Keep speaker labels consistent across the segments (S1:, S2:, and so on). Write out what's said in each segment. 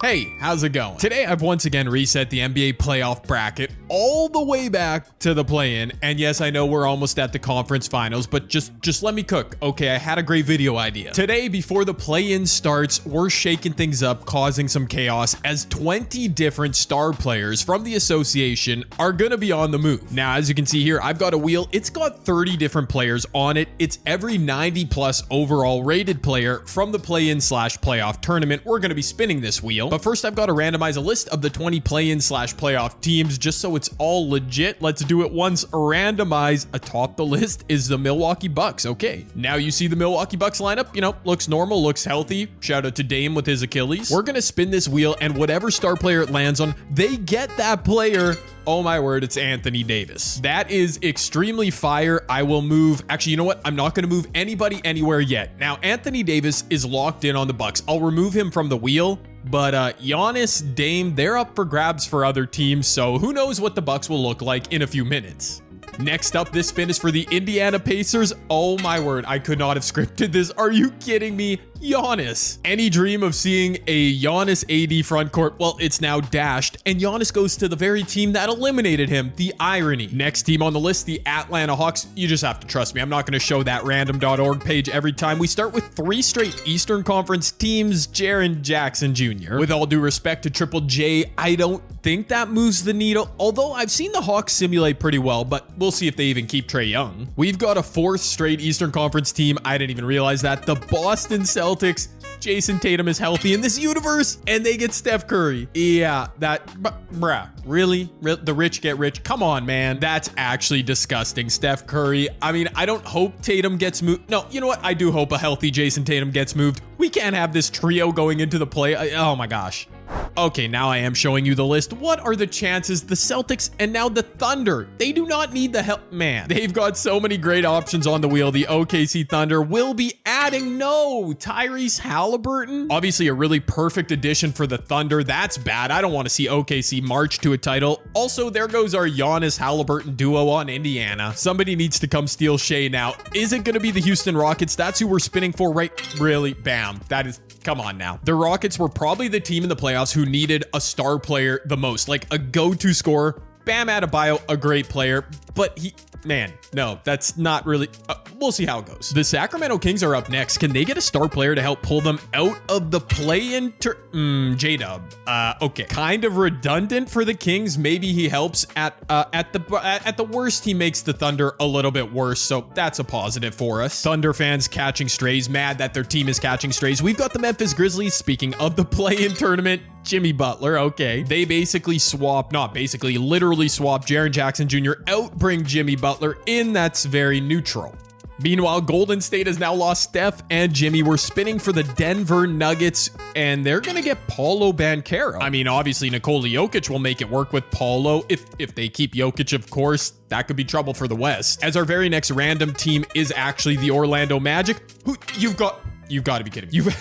S1: Hey, how's it going? Today, I've once again reset the NBA playoff bracket all the way back to the play-in. And yes, I know we're almost at the conference finals, but just let me cook. Okay, I had a great video idea. Today, before the play-in starts, we're shaking things up, causing some chaos as 20 different star players from the association are gonna be on the move. Now, as you can see here, I've got a wheel. It's got 30 different players on it. It's every 90 plus overall rated player from the play-in / playoff tournament. We're gonna be spinning this wheel. But first, I've got to randomize a list of the 20 play-in / playoff teams just so it's all legit. Let's do it once. Randomize. Atop the list is the Milwaukee Bucks. Okay, now you see the Milwaukee Bucks lineup. You know, looks normal, looks healthy. Shout out to Dame with his Achilles. We're going to spin this wheel, and whatever star player it lands on, they get that player. Oh my word, it's Anthony Davis. That is extremely fire. I will move. Actually, you know what? I'm not going to move anybody anywhere yet. Now, Anthony Davis is locked in on the Bucks. I'll remove him from the wheel. But Giannis, Dame, they're up for grabs for other teams, so who knows what the Bucks will look like in a few minutes. Next up, this spin is for the Indiana Pacers. Oh my word, I could not have scripted this. Are you kidding me? Giannis. Any dream of seeing a Giannis AD front court? Well, it's now dashed, and Giannis goes to the very team that eliminated him. The irony. Next team on the list, the Atlanta Hawks. You just have to trust me. I'm not going to show that random.org page every time. We start with 3 straight Eastern Conference teams. Jaren Jackson Jr. With all due respect to Triple J, I don't think that moves the needle, although I've seen the Hawks simulate pretty well, but we'll see if they even keep Trae Young. We've got a 4th straight Eastern Conference team. I didn't even realize that. The Boston Celtics. Jason Tatum is healthy in this universe, and they get Steph Curry. Yeah, bruh, really? The rich get rich? Come on, man. That's actually disgusting. Steph Curry. I mean, I don't hope Tatum gets moved. No, you know what? I do hope a healthy Jason Tatum gets moved. We can't have this trio going into the play. Oh my gosh. Okay, now I am showing you the list. What are the chances the Celtics and now the Thunder? They do not need the help. Man, they've got so many great options on the wheel. The OKC Thunder will be adding Tyrese Halliburton. Obviously a really perfect addition for the Thunder. That's bad. I don't want to see OKC march to a title. Also, there goes our Giannis Halliburton duo on Indiana. Somebody needs to come steal Shea now. Is it going to be the Houston Rockets? That's who we're spinning for, right? Really? Bam. That is... Come on now. The Rockets were probably the team in the playoffs who needed a star player the most, like a go-to scorer. Bam Adebayo, a great player, but no, that's not really... we'll see how it goes. The Sacramento Kings are up next. Can they get a star player to help pull them out of the play-in? J-Dub. Okay. Kind of redundant for the Kings. Maybe he helps at the worst. He makes the Thunder a little bit worse, so that's a positive for us. Thunder fans catching strays, mad that their team is catching strays. We've got the Memphis Grizzlies. Speaking of the play-in tournament, Jimmy Butler, okay. They basically literally swap Jaren Jackson Jr. out, bring Jimmy Butler in. That's very neutral. Meanwhile, Golden State has now lost Steph and Jimmy. We're spinning for the Denver Nuggets, and they're going to get Paolo Banchero. I mean, obviously, Nikola Jokic will make it work with Paolo. If they keep Jokic, of course, that could be trouble for the West. As our very next random team is actually the Orlando Magic, who you've got to be kidding me.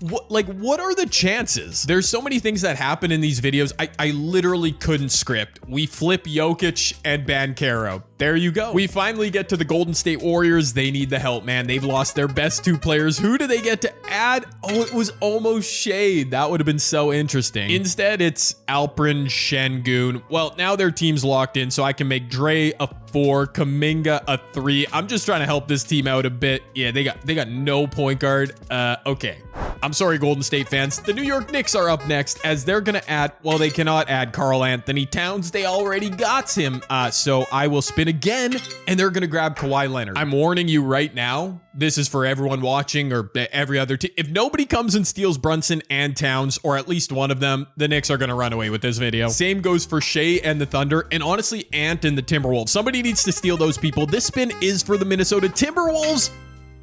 S1: What are the chances? There's so many things that happen in these videos. I literally couldn't script. We flip Jokic and Banchero. There you go. We finally get to the Golden State Warriors. They need the help, man. They've lost their best 2 players. Who do they get to add? Oh, it was almost Shea. That would have been so interesting. Instead, it's Alperen Şengün. Well, now their team's locked in, so I can make Dre a 4, Kuminga a 3. I'm just trying to help this team out a bit. Yeah, they got no point guard. Okay. I'm sorry, Golden State fans. The New York Knicks are up next as they're going to add, well, they cannot add Karl Anthony Towns. They already got him. So I will spin again, and they're going to grab Kawhi Leonard. I'm warning you right now. This is for everyone watching or every other team. If nobody comes and steals Brunson and Towns, or at least one of them, the Knicks are going to run away with this video. Same goes for Shea and the Thunder, and honestly, Ant and the Timberwolves. Somebody needs to steal those people. This spin is for the Minnesota Timberwolves.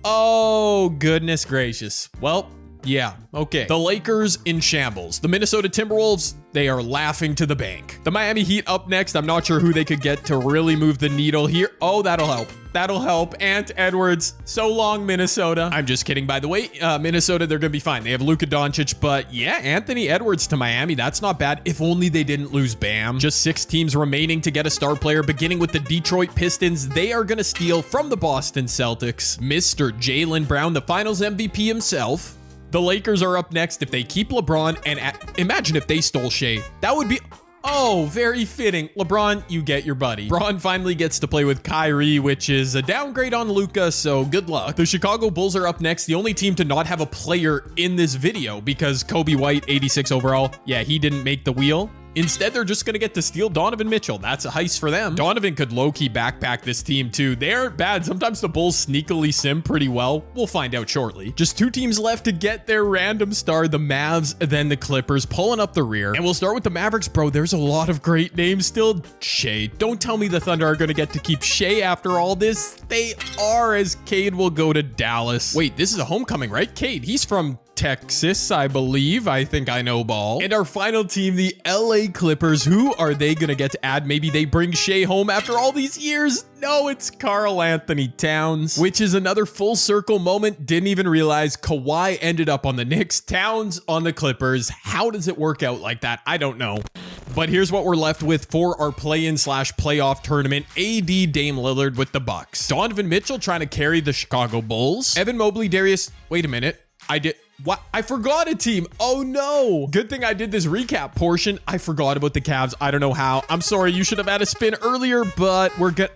S1: Oh, goodness gracious. Well, yeah, okay. The Lakers in shambles. The Minnesota Timberwolves, they are laughing to the bank. The Miami Heat up next. I'm not sure who they could get to really move the needle here. Oh, that'll help. That'll help. Ant Edwards. So long, Minnesota. I'm just kidding, by the way. Minnesota, they're going to be fine. They have Luka Doncic, but yeah, Anthony Edwards to Miami. That's not bad. If only they didn't lose Bam. Just 6 teams remaining to get a star player, beginning with the Detroit Pistons. They are going to steal from the Boston Celtics. Mr. Jaylen Brown, the finals MVP himself. The Lakers are up next if they keep LeBron, and imagine if they stole Shea. That would be... Oh, very fitting. LeBron, you get your buddy. Bron finally gets to play with Kyrie, which is a downgrade on Luka, so good luck. The Chicago Bulls are up next, the only team to not have a player in this video because Kobe White, 86 overall, yeah, he didn't make the wheel. Instead, they're just going to get to steal Donovan Mitchell. That's a heist for them. Donovan could low-key backpack this team too. They aren't bad. Sometimes the Bulls sneakily sim pretty well. We'll find out shortly. Just 2 teams left to get their random star. The Mavs, then the Clippers, pulling up the rear. And we'll start with the Mavericks, bro. There's a lot of great names still. Shea. Don't tell me the Thunder are going to get to keep Shea after all this. They are, as Cade will go to Dallas. Wait, this is a homecoming, right? Cade, he's from Texas, I believe. I think I know ball. And our final team, the LA Clippers. Who are they gonna get to add? Maybe they bring Shea home after all these years. No, it's Karl Anthony Towns, which is another full circle moment. Didn't even realize Kawhi ended up on the Knicks, Towns on the Clippers. How does it work out like that? I don't know. But here's what we're left with for our play-in/playoff tournament. AD, Dame Lillard with the Bucks. Donovan Mitchell trying to carry the Chicago Bulls. Evan Mobley, Darius. Wait a minute. What? I forgot a team. Oh no. Good thing I did this recap portion. I forgot about the Cavs. I don't know how. I'm sorry. You should have had a spin earlier, but we're good.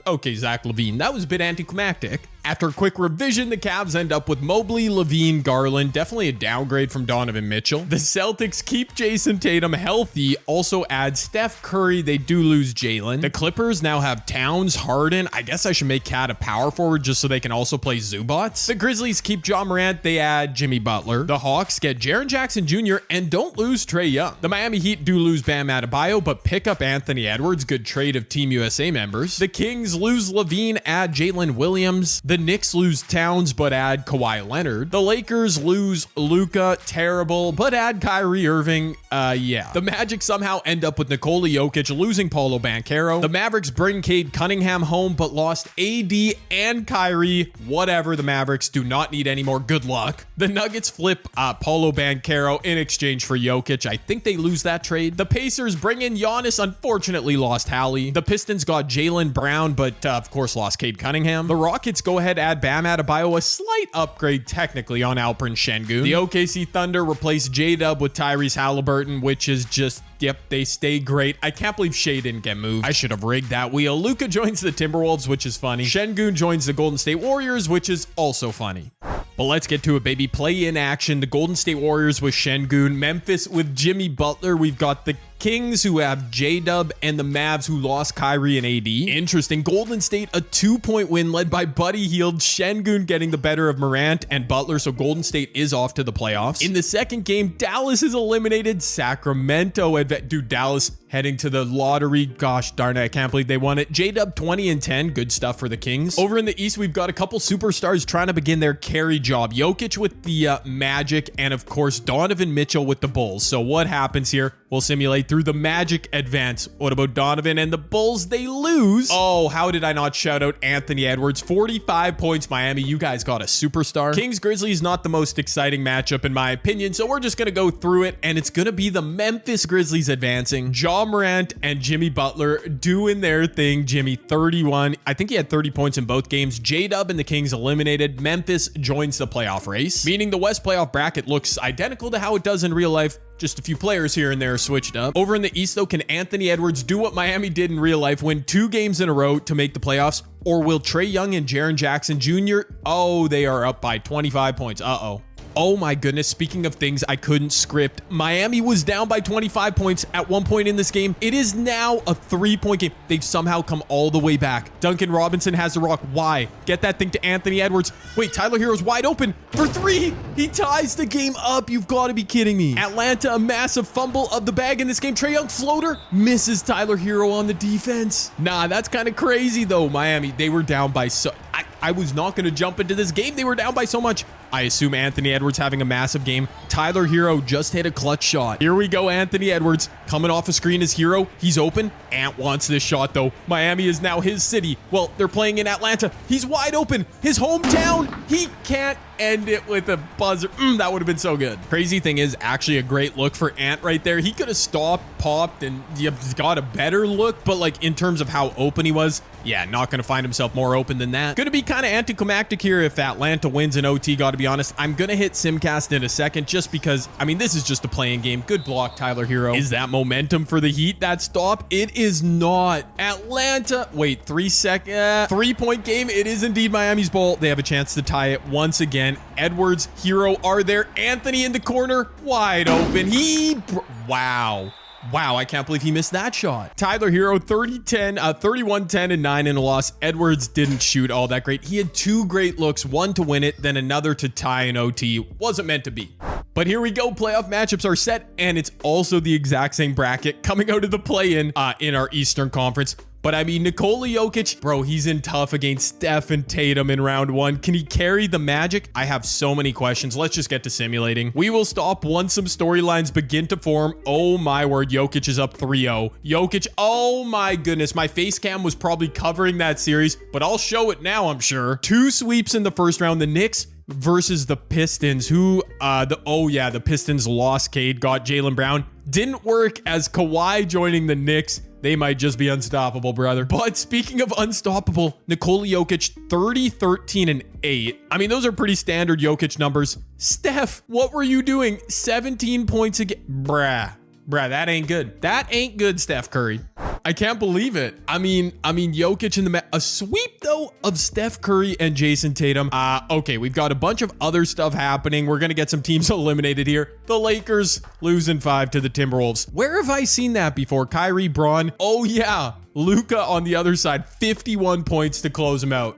S1: Okay, Zach LaVine. That was a bit anticlimactic. After a quick revision, the Cavs end up with Mobley, LaVine, Garland. Definitely a downgrade from Donovan Mitchell. The Celtics keep Jason Tatum healthy. Also add Steph Curry. They do lose Jalen. The Clippers now have Towns, Harden. I guess I should make Cat a power forward just so they can also play Zubats. The Grizzlies keep Ja Morant. They add Jimmy Butler. The Hawks get Jaren Jackson Jr. and don't lose Trae Young. The Miami Heat do lose Bam Adebayo, but pick up Anthony Edwards. Good trade of Team USA members. The Kings lose LaVine, add Jalen Williams. The Knicks lose Towns, but add Kawhi Leonard. The Lakers lose Luka, terrible, but add Kyrie Irving. Yeah. The Magic somehow end up with Nikola Jokic losing Paulo Banchero. The Mavericks bring Cade Cunningham home, but lost AD and Kyrie. Whatever, the Mavericks do not need any more good luck. The Nuggets flip Paulo Banchero in exchange for Jokic. I think they lose that trade. The Pacers bring in Giannis, unfortunately lost Hallie. The Pistons got Jaylen Brown, but of course lost Cade Cunningham. The Rockets go ahead add Bam Adebayo, a slight upgrade technically on Alperen Şengün. The OKC Thunder replace J-Dub with Tyrese Halliburton, which is just, yep, they stay great. I can't believe Shea didn't get moved. I should have rigged that wheel. Luka joins the Timberwolves, which is funny. Şengün joins the Golden State Warriors, which is also funny. But let's get to it, baby. Play-in action. The Golden State Warriors with Şengün. Memphis with Jimmy Butler. We've got the Kings, who have J-Dub, and the Mavs, who lost Kyrie and AD. Interesting. Golden State, a 2-point win led by Buddy Hield. Şengün getting the better of Morant and Butler, so Golden State is off to the playoffs. In the second game, Dallas is eliminated. Sacramento, dude, Dallas heading to the lottery. Gosh darn it, I can't believe they won it. J-Dub 20-10. Good stuff for the Kings. Over in the East, we've got a couple superstars trying to begin their carry job. Jokic with the Magic, and of course, Donovan Mitchell with the Bulls. So what happens here? We'll simulate through the Magic advance. What about Donovan and the Bulls? They lose. Oh, how did I not shout out Anthony Edwards? 45 points, Miami. You guys got a superstar. Kings Grizzlies, not the most exciting matchup in my opinion, so we're just going to go through it, and it's going to be the Memphis Grizzlies advancing. Ja Morant and Jimmy Butler doing their thing. Jimmy 31. I think he had 30 points in both games. J-Dub and the Kings eliminated. Memphis joins the playoff race, meaning the West playoff bracket looks identical to how it does in real life. Just a few players here and there switched up. Over in the East, though, can Anthony Edwards do what Miami did in real life, win 2 games in a row to make the playoffs? Or will Trae Young and Jaren Jackson Jr.? Oh, they are up by 25 points. Uh-oh. Oh my goodness, speaking of things I couldn't script, Miami was down by 25 points at one point in this game. It is now a 3-point game. They've somehow come all the way back. Duncan Robinson has the rock. Why? Get that thing to Anthony Edwards. Wait, Tyler Hero's wide open for 3. He ties the game up. You've got to be kidding me. Atlanta, a massive fumble of the bag in this game. Trae Young floater misses Tyler Hero on the defense. Nah, that's kind of crazy though. Miami, they were down by so... I was not going to jump into this game. They were down by so much. I assume Anthony Edwards having a massive game. Tyler Hero just hit a clutch shot. Here we go, Anthony Edwards coming off a screen as Hero. He's open. Ant wants this shot, though. Miami is now his city. Well, they're playing in Atlanta. He's wide open. His hometown. He can't end it with a buzzer. That would have been so good. Crazy thing is actually a great look for Ant right there. He could have stopped, popped, and got a better look, but like in terms of how open he was, yeah, not going to find himself more open than that. Going to be kind of anticlimactic here if Atlanta wins in OT, got to be honest. I'm going to hit Simcast in a second just because, I mean, this is just a playing game. Good block, Tyler Hero. Is that momentum for the Heat, that stop? It is not. Atlanta, wait, 3-point game. It is indeed Miami's ball. They have a chance to tie it once again. Edwards, Hero are there. Anthony in the corner, wide open. Wow. Wow, I can't believe he missed that shot. Tyler Hero, 31-10 and 9 in a loss. Edwards didn't shoot all that great. He had 2 great looks, one to win it, then another to tie in OT. Wasn't meant to be. But here we go. Playoff matchups are set, and it's also the exact same bracket coming out of the play-in in our Eastern Conference. But I mean, Nikola Jokic, bro, he's in tough against Steph and Tatum in round 1. Can he carry the Magic? I have so many questions. Let's just get to simulating. We will stop once some storylines begin to form. Oh my word, Jokic is up 3-0. Jokic, oh my goodness. My face cam was probably covering that series, but I'll show it now, I'm sure. 2 sweeps in the first round. The Knicks versus the Pistons, who, the Pistons lost. Cade got Jaylen Brown. Didn't work as Kawhi joining the Knicks. They might just be unstoppable, brother. But speaking of unstoppable, Nikola Jokic, 30, 13, and 8. I mean, those are pretty standard Jokic numbers. Steph, what were you doing? 17 points again. Bruh, that ain't good. That ain't good, Steph Curry. I can't believe it. I mean, Jokic in a sweep though of Steph Curry and Jason Tatum. Okay, we've got a bunch of other stuff happening. We're gonna get some teams eliminated here. The Lakers losing 5 to the Timberwolves. Where have I seen that before? Kyrie, Braun. Oh yeah, Luka on the other side, 51 points to close him out.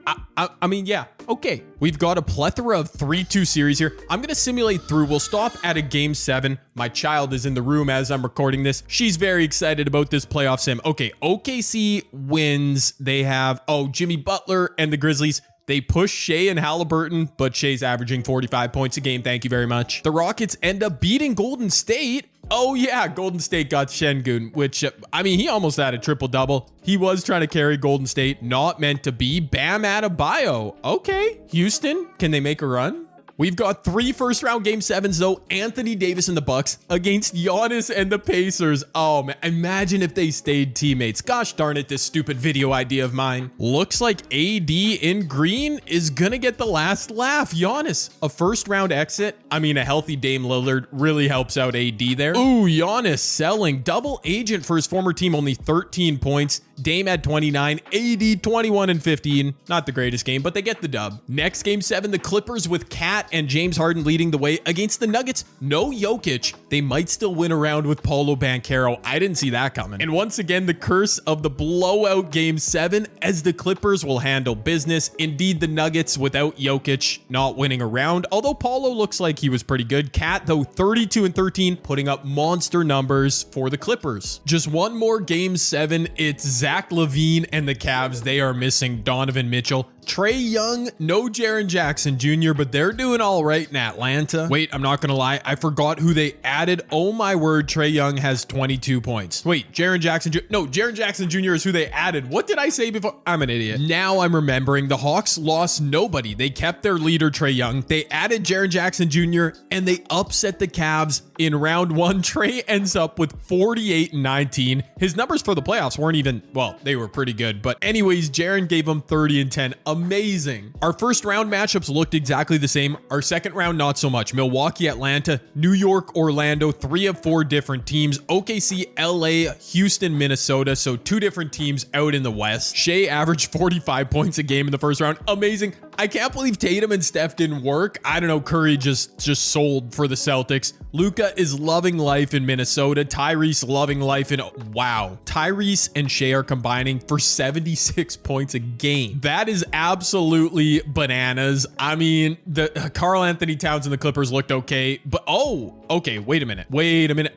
S1: I mean, yeah, okay. We've got a plethora of 3-2 series here. I'm going to simulate through. We'll stop at a game 7. My child is in the room as I'm recording this. She's very excited about this playoff sim. Okay, OKC wins. They have, Jimmy Butler and the Grizzlies. They push Shea and Halliburton, but Shea's averaging 45 points a game. Thank you very much. The Rockets end up beating Golden State. Oh yeah, Golden State got Şengün, which, I mean, he almost had a triple-double. He was trying to carry Golden State. Not meant to be. Bam Adebayo. Okay, Houston, can they make a run? We've got 3 first-round Game 7s, though. Anthony Davis and the Bucks against Giannis and the Pacers. Oh, man. Imagine if they stayed teammates. Gosh darn it, this stupid video idea of mine. Looks like AD in green is going to get the last laugh. Giannis, a first-round exit. I mean, a healthy Dame Lillard really helps out AD there. Ooh, Giannis selling. Double agent for his former team, only 13 points. Dame had 29, AD 21 and 15. Not the greatest game, but they get the dub. Next Game 7, the Clippers with Cat and James Harden leading the way against the Nuggets. No Jokic. They might still win a round with Paulo Banchero. I didn't see that coming. And once again, the curse of the blowout Game 7 as the Clippers will handle business. Indeed, the Nuggets without Jokic not winning a round, although Paulo looks like he was pretty good. Cat, though, 32 and 13, putting up monster numbers for the Clippers. Just one more Game 7. It's Zach LaVine and the Cavs. They are missing Donovan Mitchell. Trae Young, no Jaren Jackson Jr., but they're doing all right in Atlanta. Wait, I'm not going to lie. I forgot who they added. Oh my word, Trae Young has 22 points. Wait, Jaren Jackson Jr. No, Jaren Jackson Jr. is who they added. What did I say before? I'm an idiot. Now I'm remembering the Hawks lost nobody. They kept their leader, Trae Young. They added Jaren Jackson Jr., and they upset the Cavs in round 1. Trae ends up with 48 and 19. His numbers for the playoffs weren't even, well, they were pretty good. But anyways, Jaren gave him 30 and 10. Amazing. Our first round matchups looked exactly the same. Our second round, not so much. Milwaukee, Atlanta, New York, Orlando, 3 of 4 different teams. OKC, LA, Houston, Minnesota. So 2 different teams out in the West. Shea averaged 45 points a game in the first round. Amazing. I can't believe Tatum and Steph didn't work. I don't know. Curry just sold for the Celtics. Luka is loving life in Minnesota. Tyrese loving life in, wow. Tyrese and Shea are combining for 76 points a game. That is absolutely bananas. I mean, the Karl Anthony Towns and the Clippers looked okay, but okay, wait a minute.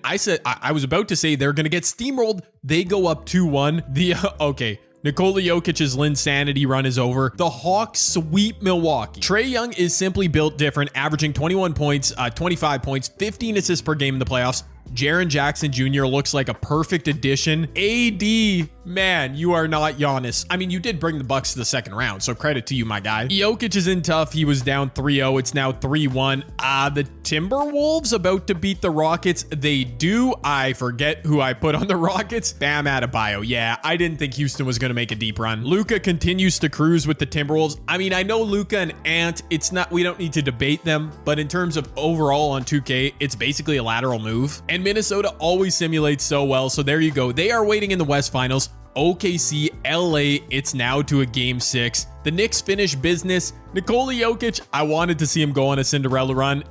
S1: I was about to say they're going to get steamrolled. They go up 2-1. Okay. Nikola Jokic's Linsanity run is over. The Hawks sweep Milwaukee. Trae Young is simply built different, averaging 21 points, 25 points, 15 assists per game in the playoffs. Jaren Jackson Jr. looks like a perfect addition. AD, man, you are not Giannis. I mean, you did bring the Bucks to the second round, so credit to you, my guy. Jokic is in tough. He was down 3-0. It's now 3-1. The Timberwolves about to beat the Rockets. They do. I forget who I put on the Rockets. Bam Adebayo. Yeah, I didn't think Houston was going to make a deep run. Luka continues to cruise with the Timberwolves. I mean, I know Luka and Ant, we don't need to debate them, but in terms of overall on 2K, it's basically a lateral move. And Minnesota always simulates so well. So there you go. They are waiting in the West Finals. OKC, LA, it's now to a game 6. The Knicks finish business. Nikola Jokic, I wanted to see him go on a Cinderella run.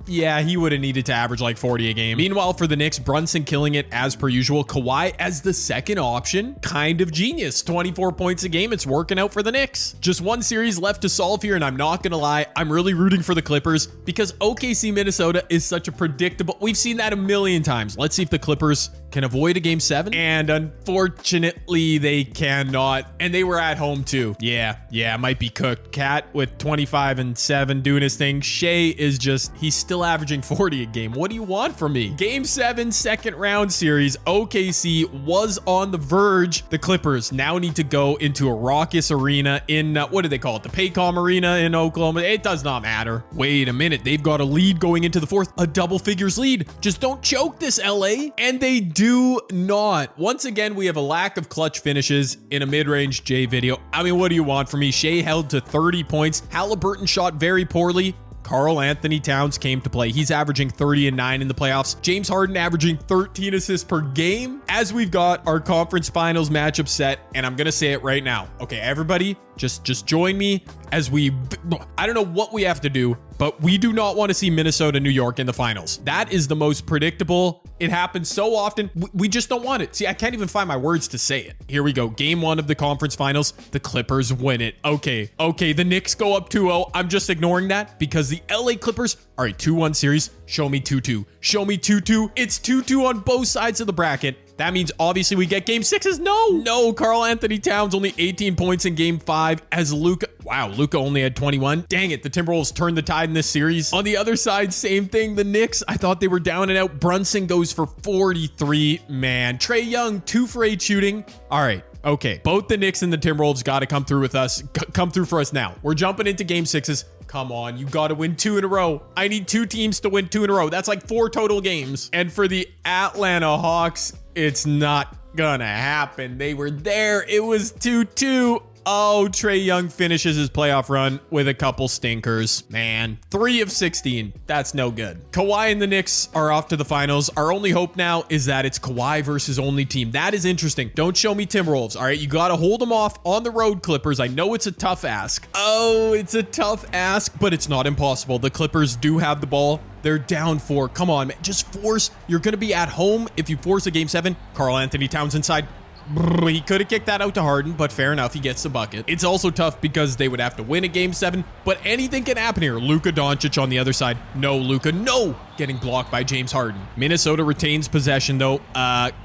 S1: Yeah, he would have needed to average like 40 a game. Meanwhile, for the Knicks, Brunson killing it as per usual. Kawhi as the second option. Kind of genius. 24 points a game. It's working out for the Knicks. Just one series left to solve here, and I'm not going to lie, I'm really rooting for the Clippers because OKC Minnesota is such a predictable... We've seen that a million times. Let's see if the Clippers can avoid a game 7. And unfortunately, they cannot. And they were at home too. Yeah, it might be cooked. Cat with 25 and 7 doing his thing. Shea is just, he's still averaging 40 a game. What do you want from me? Game 7, second round series. OKC was on the verge. The Clippers now need to go into a raucous arena in, what do they call it? The Paycom Arena in Oklahoma. It does not matter. Wait a minute. They've got a lead going into the fourth. A double figures lead. Just don't choke this, LA. And they do not. Once again, we have a lack of clutch finishes in a mid-range J video. I mean, what do you want from me? Shea held to 30 points. Halliburton shot very poorly. Karl Anthony Towns came to play. He's averaging 30 and 9 in the playoffs. James Harden averaging 13 assists per game. As we've got our conference finals matchup set, and I'm going to say it right now. Okay, everybody, just join me as I don't know what we have to do, but we do not want to see Minnesota, New York in the finals. That is the most predictable. It happens so often. We just don't want it. See, I can't even find my words to say it. Here we go. Game 1 of the conference finals. The Clippers win it. Okay. The Knicks go up 2-0. I'm just ignoring that because the LA Clippers are a 2-1 series. Show me 2-2. Show me 2-2. It's 2-2 on both sides of the bracket. That means obviously we get game 6s. No, Karl Anthony Towns only 18 points in game 5 as Luka. Wow, Luka only had 21. Dang it, the Timberwolves turned the tide in this series. On the other side, same thing. The Knicks, I thought they were down and out. Brunson goes for 43. Man, Trae Young, 2 for 8 shooting. All right. Okay, both the Knicks and the Timberwolves got to come through with us. Come through for us now. We're jumping into game 6s. Come on, you got to win 2 in a row. I need 2 teams to win 2 in a row. That's like 4 total games. And for the Atlanta Hawks, it's not gonna happen. They were there. It was 2-2. Oh, Trae Young finishes his playoff run with a couple stinkers. Man, 3 of 16. That's no good. Kawhi and the Knicks are off to the finals. Our only hope now is that it's Kawhi versus only team. That is interesting. Don't show me Timberwolves. All right, you got to hold them off on the road, Clippers. I know it's a tough ask. Oh, it's a tough ask, but it's not impossible. The Clippers do have the ball. They're down 4. Come on, man. Just force. You're going to be at home if you force a game 7. Karl Anthony Towns inside. He could have kicked that out to Harden, but fair enough. He gets the bucket. It's also tough because they would have to win a game 7, but anything can happen here. Luka Doncic on the other side. No, Luka. No! Getting blocked by James Harden. Minnesota retains possession, though.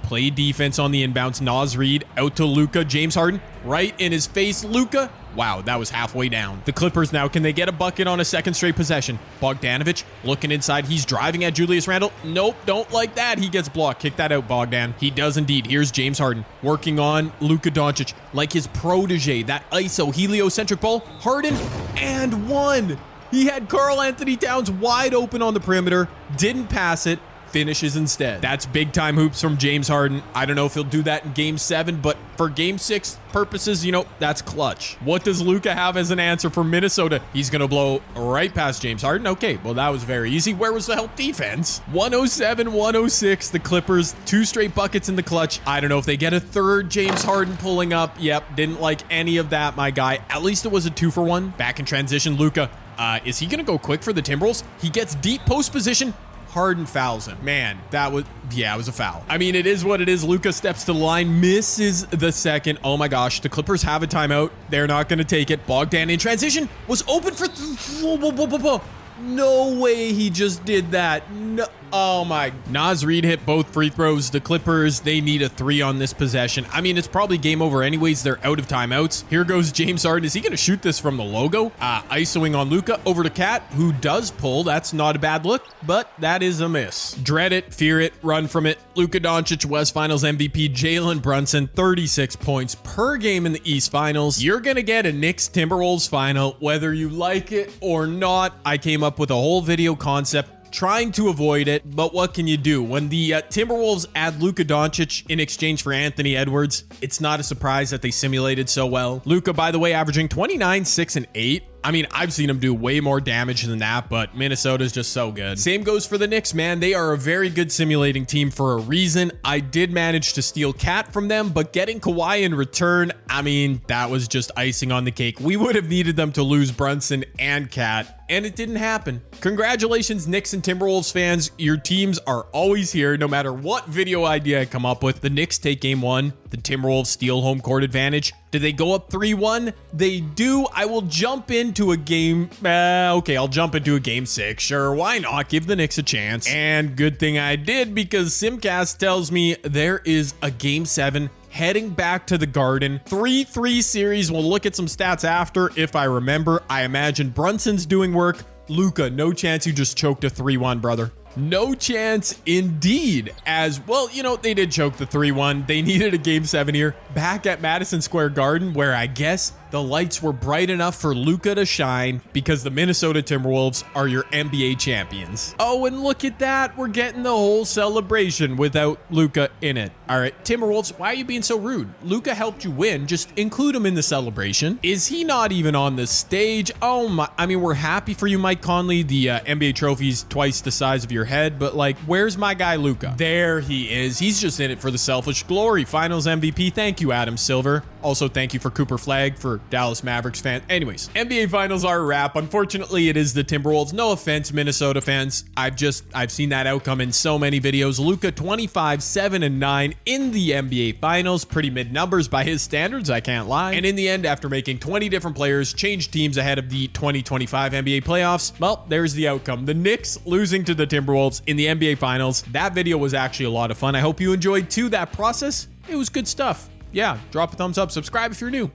S1: Play defense on the inbounds. Naz Reid out to Luka. James Harden right in his face. Luka. Wow, that was halfway down. The Clippers now, can they get a bucket on a second straight possession? Bogdanovic looking inside. He's driving at Julius Randle. Nope, don't like that. He gets blocked. Kick that out, Bogdan. He does indeed. Here's James Harden working on Luka Doncic like his protege. That ISO heliocentric ball. Harden and 1. He had Karl Anthony Towns wide open on the perimeter. Didn't pass it. Finishes instead. That's big time hoops from James Harden. I don't know if he'll do that in game 7, but for game 6 purposes, that's clutch. What does Luka have as an answer for Minnesota? He's going to blow right past James Harden. Okay, well, that was very easy. Where was the help defense? 107-106. The Clippers, 2 straight buckets in the clutch. I don't know if they get a third. James Harden pulling up. Yep, didn't like any of that, my guy. At least it was a 2-for-1. Back in transition, Luka. Is he going to go quick for the Timberwolves? He gets deep post position. Harden fouls him. Man, it was a foul. I mean, it is what it is. Luka steps to the line, misses the second. Oh my gosh, the Clippers have a timeout. They're not going to take it. Bogdan in transition was open for... No way he just did that. No. Oh my. Naz Reid hit both free throws. The Clippers, they need a 3 on this possession. I mean, it's probably game over anyways. They're out of timeouts. Here goes James Harden. Is he going to shoot this from the logo? Isoing on Luka over to Cat, who does pull. That's not a bad look, but that is a miss. Dread it, fear it, run from it. Luka Doncic, West Finals MVP. Jalen Brunson, 36 points per game in the East Finals. You're going to get a Knicks Timberwolves final, whether you like it or not. I came up with a whole video concept trying to avoid it, but what can you do? When the Timberwolves add Luka Doncic in exchange for Anthony Edwards, it's not a surprise that they simulated so well. Luka, by the way, averaging 29, 6, and 8. I mean, I've seen him do way more damage than that, but Minnesota's just so good. Same goes for the Knicks, man. They are a very good simulating team for a reason. I did manage to steal Cat from them, but getting Kawhi in return, I mean, that was just icing on the cake. We would have needed them to lose Brunson and Cat, and it didn't happen. Congratulations, Knicks and Timberwolves fans. Your teams are always here, no matter what video idea I come up with. The Knicks take game 1. The Timberwolves steal home court advantage. Do they go up 3-1? They do. I will jump into a game. Okay, I'll jump into a game 6. Sure, why not? Give the Knicks a chance. And good thing I did, because Simcast tells me there is a game 7 heading back to the Garden. 3-3 series. We'll look at some stats after if I remember. I imagine Brunson's doing work. Luka, no chance you just choked a 3-1, brother. No chance indeed. As well, you know, they did choke the 3-1. They needed a game 7 here back at Madison Square Garden, where I guess the lights were bright enough for Luka to shine, because the Minnesota Timberwolves are your NBA champions. Oh, and look at that. We're getting the whole celebration without Luka in it. All right, Timberwolves, why are you being so rude? Luka helped you win. Just include him in the celebration. Is he not even on the stage? Oh my, I mean, we're happy for you, Mike Conley. The NBA trophy's twice the size of your head, but like, where's my guy Luka? There he is. He's just in it for the selfish glory. Finals MVP. Thank you, Adam Silver. Also, thank you for Cooper Flagg for Dallas Mavericks fans. Anyways, NBA Finals are a wrap. Unfortunately, it is the Timberwolves. No offense, Minnesota fans. I've seen that outcome in so many videos. Luka 25, 7, and 9 in the NBA Finals. Pretty mid numbers by his standards, I can't lie. And in the end, after making 20 different players change teams ahead of the 2025 NBA playoffs, well, there's the outcome. The Knicks losing to the Timberwolves in the NBA Finals. That video was actually a lot of fun. I hope you enjoyed too that process. It was good stuff. Yeah, drop a thumbs up, subscribe if you're new.